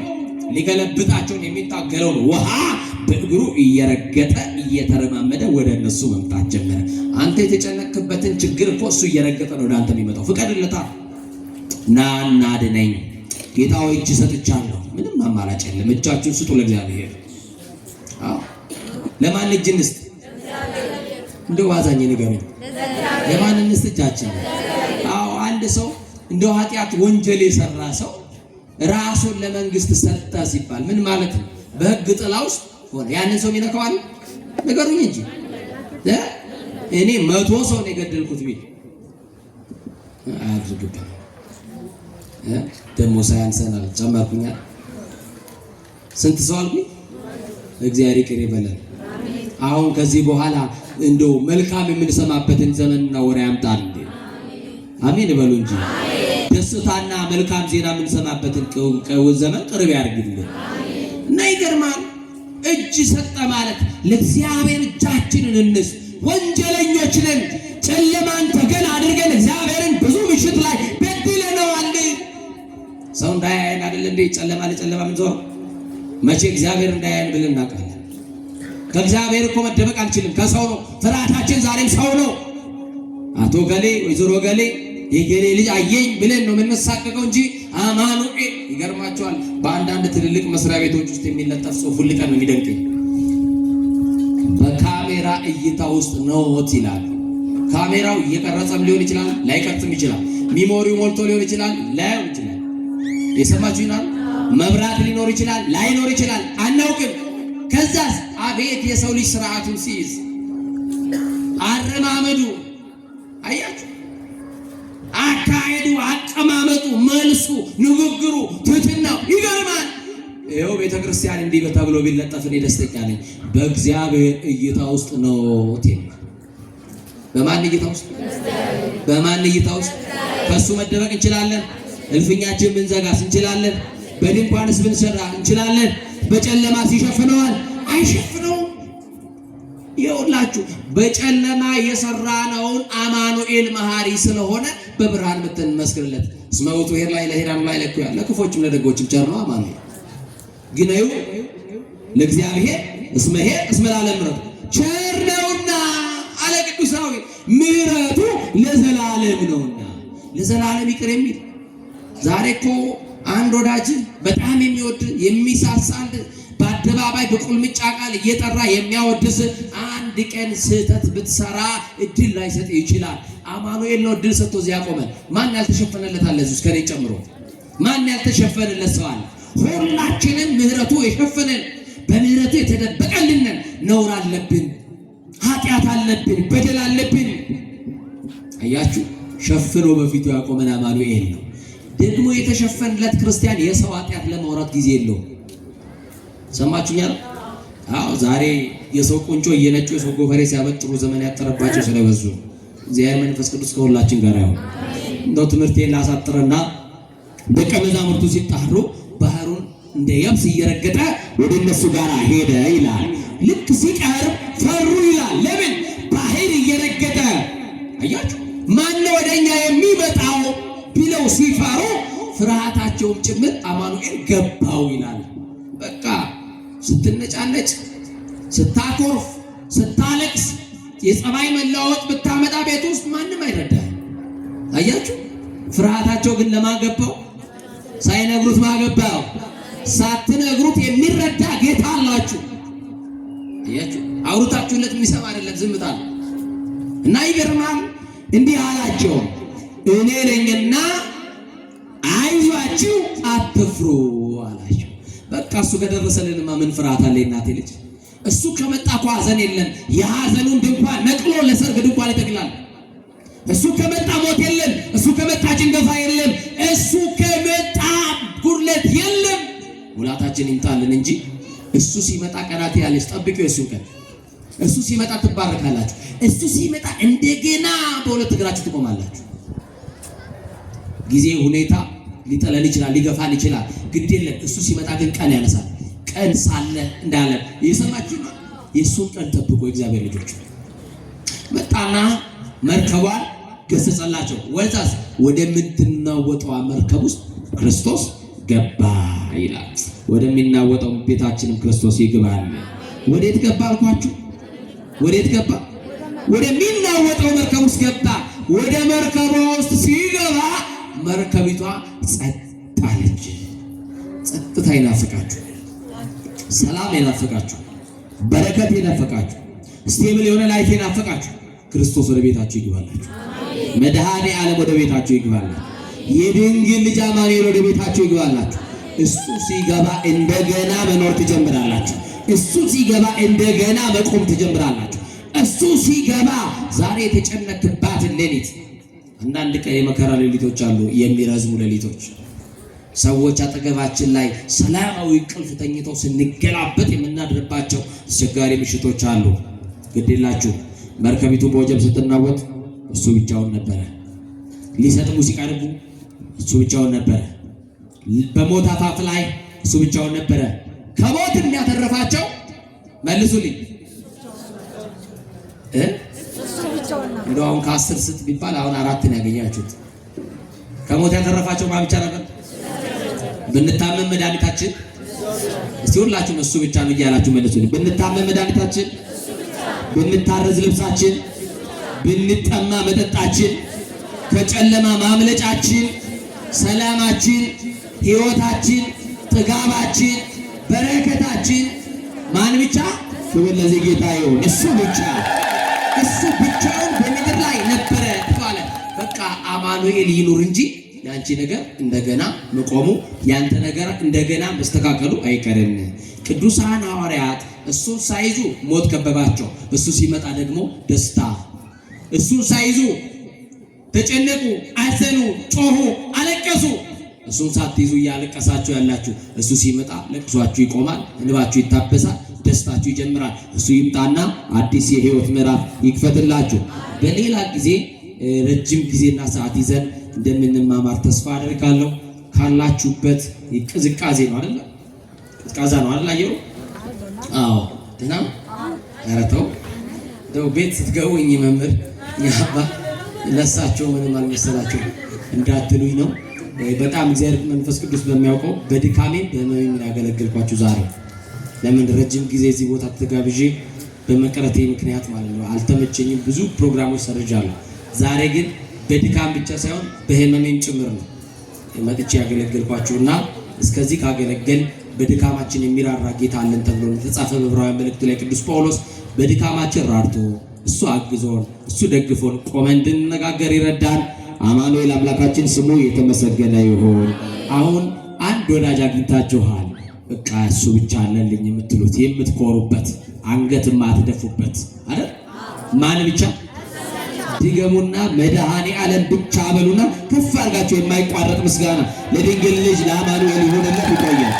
ሊገለብጣቸውን የሚታገለውን ውሃ በእግሩ እየረገጠ እየተረማመደ ወደ እነሱ መምጣት ጀመረ። አንተ የተጨነቅበትን ችግር እኮ እሱ እየረገጠ ነው ወደ አንተ የሚመጣው። ፍቀድለታ፣ ና አድነኝ፣ ጌታ ሆይ እጅ ሰጥቻለሁ። ምንም አማራጭ የለም። እጃችሁን ስጡ ለእግዚአብሔር። አዎ፣ ለማን እጅ እንስጥ? እንደው ዋዛኝ ንገሩኝ፣ ለማን እንስጥ እጃችን? አዎ፣ አንድ ሰው እንደው ኃጢአት ወንጀል የሰራ ሰው ራሱን ለመንግስት ሰጠ ሲባል ምን ማለት ነው? በህግ ጥላ ውስጥ ሆነ ያንን ሰው ይነካዋል? ንገሩኝ እንጂ እኔ 100 ሰው ነው የገደልኩት ቢል አድርግባ ደሞ ሳያንሰናል ጨመርኩኛል። ስንት ሰው አልኩኝ? እግዚአብሔር ይቅር ይበለን። አሁን ከዚህ በኋላ እንደው መልካም የምንሰማበትን ዘመንና ወሬ ያምጣል። አሜን በሉ እንጂ ደስታና መልካም ዜና የምንሰማበትን ዘመን ቅርብ ያድርግልን። እና ይገርማል። እጅ ሰጠ ማለት ለእግዚአብሔር እጃችንን እንስ። ወንጀለኞች ነን። ጨለማን ተገን አድርገን እግዚአብሔርን ብዙ ምሽት ላይ በድለነዋል። ሰው እንዳያየን አይደል እንዴ ጨለማ ለጨለማ ምንዞር? መቼ እግዚአብሔር እንዳያየን ብለን እናውቃለን? ከእግዚአብሔር እኮ መደበቅ አንችልም። ከሰው ነው ፍርሃታችን። ዛሬም ሰው ነው። አቶ ገሌ ወይዘሮ ገሌ የገሌ ልጅ አየኝ ብለን ነው የምንሳቀቀው እንጂ አማኑኤል። ይገርማቸዋል። በአንዳንድ ትልልቅ መስሪያ ቤቶች ውስጥ የሚለጠፍ ጽሑፍ ሁል ቀን ነው የሚደንቀኝ። በካሜራ እይታ ውስጥ ነዎት ይላል። ካሜራው እየቀረጸም ሊሆን ይችላል፣ ላይቀርጽም ይችላል። ሚሞሪው ሞልቶ ሊሆን ይችላል፣ ላይሆን ይችላል። የሰማችሁ ይናል። መብራት ሊኖር ይችላል፣ ላይኖር ይችላል፣ አናውቅም። ከዛስ አቤት የሰው ልጅ ስርዓቱን ሲይዝ አረማመዱ፣ አያችሁ፣ አካሄዱ፣ አቀማመጡ፣ መልሱ፣ ንግግሩ፣ ትህትናው ይገርማል። ይኸው ቤተክርስቲያን እንዲህ ተብሎ ቢለጠፍ እኔ ደስተኛ ነኝ። በእግዚአብሔር እይታ ውስጥ ነው። በማን እይታ ውስጥ? በማን እይታ ውስጥ? ከሱ መደበቅ እንችላለን? እልፍኛችን ብንዘጋስ እንችላለን? በድንኳንስ ብንሰራ እንችላለን? በጨለማ ሲሸፍነዋል? አይሸፍነውም። ይኸውላችሁ በጨለማ የሰራነውን አማኑኤል መሐሪ ስለሆነ በብርሃን መተን መስክርለት። እስመ ውእቱ ኄር ላይ ለኄራን ላይ ለኩ ያለ ለክፎችም ለደጎችም ቸር ነው አማኑኤል። ግን እዩ ለእግዚአብሔር እስመ ኄር እስመ ለዓለም ምሕረቱ ቸር ነውና አለ ቅዱስ ዳዊት። ምሕረቱ ለዘላለም ነውና። ለዘላለም ይቅር የሚል ዛሬ እኮ አንድ ወዳጅ በጣም የሚወድ የሚሳሳል በአደባባይ በቁልምጫ ቃል እየጠራ የሚያወድስ አንድ ቀን ስህተት ብትሰራ እድል ላይሰጥ ይችላል። አማኑኤል ነው እድል ሰጥቶ እዚያ ያቆመን። ማን ያልተሸፈነለት አለ? እዚህ ከኔ ጨምሮ ማን ያልተሸፈነለት ሰው አለ? ሁላችንም ምህረቱ የሸፈነን በምህረቱ የተደበቀልን ነውር አለብን፣ ኃጢአት አለብን፣ በደል አለብን። አያችሁ፣ ሸፍኖ በፊቱ ያቆመን አማኑኤል ነው። ደግሞ የተሸፈነለት ክርስቲያን የሰው ኃጢአት ለማውራት ጊዜ የለውም። ሰማችሁኛል? አዎ፣ ዛሬ የሰው ቁንጮ እየነጩ የሰው ጎፈሬ ሲያበጥሩ ዘመን ያጠረባቸው ስለበዙ እግዚአብሔር መንፈስ ቅዱስ ከሁላችን ጋር ያው እንደው ትምህርቴን ላሳጥርና ደቀ መዛሙርቱ ሲጣሩ ባህሩን እንደ የብስ እየረገጠ ወደ እነሱ ጋር ሄደ ይላል። ልክ ሲቀርብ ፈሩ ይላል። ለምን? ባህር እየረገጠ አያችሁ። ማን ነው ወደኛ የሚመጣው ብለው ሲፈሩ ፍርሃታቸውም ጭምር አማኑኤል ገባው ይላል። በቃ ስትነጫነጭ፣ ስታኮርፍ፣ ስታለቅስ፣ የጸባይ መለዋወጥ ብታመጣ ቤት ውስጥ ማንም አይረዳም። አያችሁ። ፍርሃታቸው ግን ለማገባው ሳይነግሩት ማገባው ሳትነግሩት የሚረዳ ጌታ አላችሁ። አያችሁ። አውርታችሁለት የሚሰማ አይደለም፣ ዝምታ ነው። እና ይገርማል። እንዲህ አላቸው፣ እኔ ነኝና አይዟችሁ አትፍሩ አላቸው። በቃ እሱ ከደረሰልንማ ምን ፍርሃት አለ? እናቴ ልጅ እሱ ከመጣ እኮ ሐዘን የለም። የሐዘኑን ድንኳን ነቅሎ ለሰርግ ድንኳን ይተክላል። እሱ ከመጣ ሞት የለም። እሱ ከመጣ ጭንገፋ የለም። እሱ ከመጣ ጉድለት የለም። ሙላታችን ይምጣልን እንጂ እሱ ሲመጣ ቀናት ያለች ጠብቂው። የእሱ ቀን እሱ ሲመጣ ትባረካላችሁ። እሱ ሲመጣ እንደገና በሁለት እግራችሁ ትቆማላችሁ። ጊዜ ሁኔታ ሊጠለን ይችላል፣ ሊገፋን ይችላል። ግድ የለም። እሱ ሲመጣ ግን ቀን ያነሳል። ቀን ሳለ እንዳለ እየሰማችሁ ነው። የእሱን ቀን ጠብቆ እግዚአብሔር ልጆች መጣና መርከቧን ገሰጸላቸው። ወዛስ ወደምትናወጠው መርከብ ውስጥ ክርስቶስ ገባ ይላል። ወደሚናወጠው ቤታችንም ክርስቶስ ይግባል። ወዴት ገባ አልኳችሁ? ወዴት ገባ? ወደሚናወጠው መርከብ ውስጥ ገባ። ወደ መርከቧ ውስጥ ሲገባ መርከቢቷ ጸጥ አለች። ጸጥታ ይናፍቃችሁ፣ ሰላም ይናፍቃችሁ፣ በረከት ይናፍቃችሁ፣ ስቴብል የሆነ ላይፍ ይናፍቃችሁ። ክርስቶስ ወደ ቤታችሁ ይግባላችሁ። መድኃኔ ዓለም ወደ ቤታችሁ ይግባላችሁ። የድንግል ልጅ አማኑኤል ወደ ቤታችሁ ይግባላችሁ። እሱ ሲገባ እንደገና መኖር ትጀምራላችሁ። እሱ ሲገባ እንደገና መቆም ትጀምራላችሁ። እሱ ሲገባ ዛሬ የተጨነክባትን ሌሊት፣ አንዳንድ ቀን የመከራ ሌሊቶች አሉ፣ የሚረዝሙ ሌሊቶች። ሰዎች አጠገባችን ላይ ሰላማዊ እንቅልፍ ተኝተው ስንገላበጥ የምናድርባቸው አስቸጋሪ ምሽቶች አሉ። ግዴላችሁ፣ መርከቢቱ በወጀብ ስትናወጥ እሱ ብቻውን ነበረ። ሊሰጥሙ ሲቀርቡ እሱ ብቻውን ነበረ። በሞት አፋፍ ላይ እሱ ብቻውን ነበረ። ከሞት የሚያተርፋቸው መልሱልኝ እንደው አሁን ከ10 ስት ቢባል አሁን 4 ነው ያገኛችሁት። ከሞት ያተረፋቸው ማን ብቻ ነበር? ብንታመም መድኃኒታችን። እስቲ ሁላችሁም እሱ ብቻ ነው እያላችሁ መልሱልኝ። ብንታመም መድኃኒታችን፣ ብንታረዝ ልብሳችን፣ ብንጠማ መጠጣችን፣ ከጨለማ ማምለጫችን፣ ሰላማችን፣ ሕይወታችን፣ ጥጋባችን፣ በረከታችን ማን ብቻ? ክብር ለዚህ ጌታ ይሁን። እሱ ብቻ፣ እሱ ብቻውን በምድር ላይ ነበረ ተባለ። በቃ አማኑኤል ይኑር እንጂ ያንቺ ነገር እንደገና መቆሙ፣ ያንተ ነገር እንደገና መስተካከሉ አይቀርም። ቅዱሳን ሐዋርያት እሱን ሳይዙ ሞት ከበባቸው። እሱ ሲመጣ ደግሞ ደስታ። እሱን ሳይዙ ተጨነቁ፣ አዘኑ፣ ጮሁ፣ አለቀሱ። እሱን ሳትይዙ እያለቀሳችሁ ያላችሁ እሱ ሲመጣ ለቅሷችሁ ይቆማል፣ እንባችሁ ይታበሳል፣ ደስታችሁ ይጀምራል። እሱ ይምጣና አዲስ የህይወት ምዕራፍ ይክፈትላችሁ። በሌላ ጊዜ ረጅም ጊዜና ሰዓት ይዘን እንደምንማማር ተስፋ አደርጋለሁ። ካላችሁበት ቅዝቃዜ ነው አይደል? ቅዝቃዛ ነው አይደል? አየሩ አዎ፣ ደህና ኧረ ተው ደው ቤት ስትገቡ እኚህ መምህር ያባ ለሳቸው ምንም አልመሰላቸው እንዳትሉኝ ነው። በጣም እግዚአብሔር መንፈስ ቅዱስ በሚያውቀው በድካሜ በመኝ ያገለግልኳችሁ ዛሬ። ለምን ረጅም ጊዜ እዚህ ቦታ ተጋብዤ በመቅረቴ ምክንያት ማለት ነው አልተመቸኝም። ብዙ ፕሮግራሞች ሰርጃለሁ። ዛሬ ግን በድካም ብቻ ሳይሆን በህመሜም ጭምር ነው መጥቼ ያገለግልኳችሁና እስከዚህ ካገለገል በድካማችን የሚራራ ጌታ አለን ተብሎ የተጻፈ በዕብራውያን መልእክቱ ላይ ቅዱስ ጳውሎስ በድካማችን ራርቶ እሱ አግዞን እሱ ደግፎን ቆመን እንድንነጋገር ይረዳን። አማኑኤል አምላካችን ስሙ የተመሰገነ ይሁን። አሁን አንድ ወዳጅ አግኝታችኋል። በቃ እሱ ብቻ አለልኝ የምትሉት የምትኮሩበት አንገት ማትደፉበት አይደል? ማን ብቻ? ድገሙና መድኃኔ ዓለም ብቻ በሉና ከፍ አድርጋችሁ የማይቋረጥ ምስጋና ለድንግል ልጅ ለአማኑኤል ይሁንለት። ይቆያል።